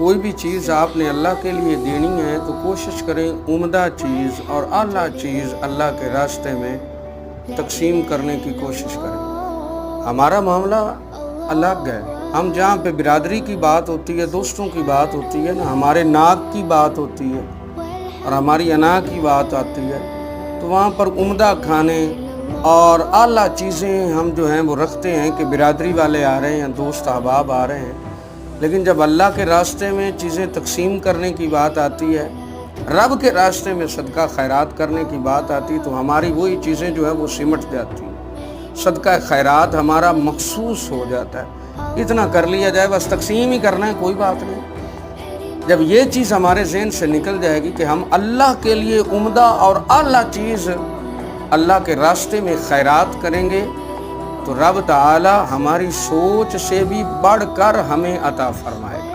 कोई भी चीज़ आपने अल्लाह के लिए देनी है तो कोशिश करें उम्दा चीज़ और आला चीज़ अल्लाह के रास्ते में तकसीम करने की कोशिश करें। हमारा मामला अलग है। हम जहाँ पे बिरादरी की बात होती है, दोस्तों की बात होती है ना, हमारे नाक की बात होती है और हमारी अना की बात आती है, तो वहाँ पर उम्दा खाने और आला चीज़ें हम जो हैं वो रखते हैं कि बिरादरी वाले आ रहे हैं, दोस्त अहबाब आ रहे हैं। लेकिन जब अल्लाह के रास्ते में चीज़ें तकसीम करने की बात आती है, रब के रास्ते में सदका खैरात करने की बात आती है, तो हमारी वही चीज़ें जो है वो सिमट जाती हैं। सदका खैरात हमारा मखसूस हो जाता है, इतना कर लिया जाए, बस तकसीम ही करना है, कोई बात नहीं। जब ये चीज़ हमारे ज़हन से निकल जाएगी कि हम अल्लाह के लिए उम्दा और आला चीज़ अल्लाह के रास्ते में खैरात करेंगे, तो रब ताला हमारी सोच से भी बढ़कर हमें अता फरमाएगा।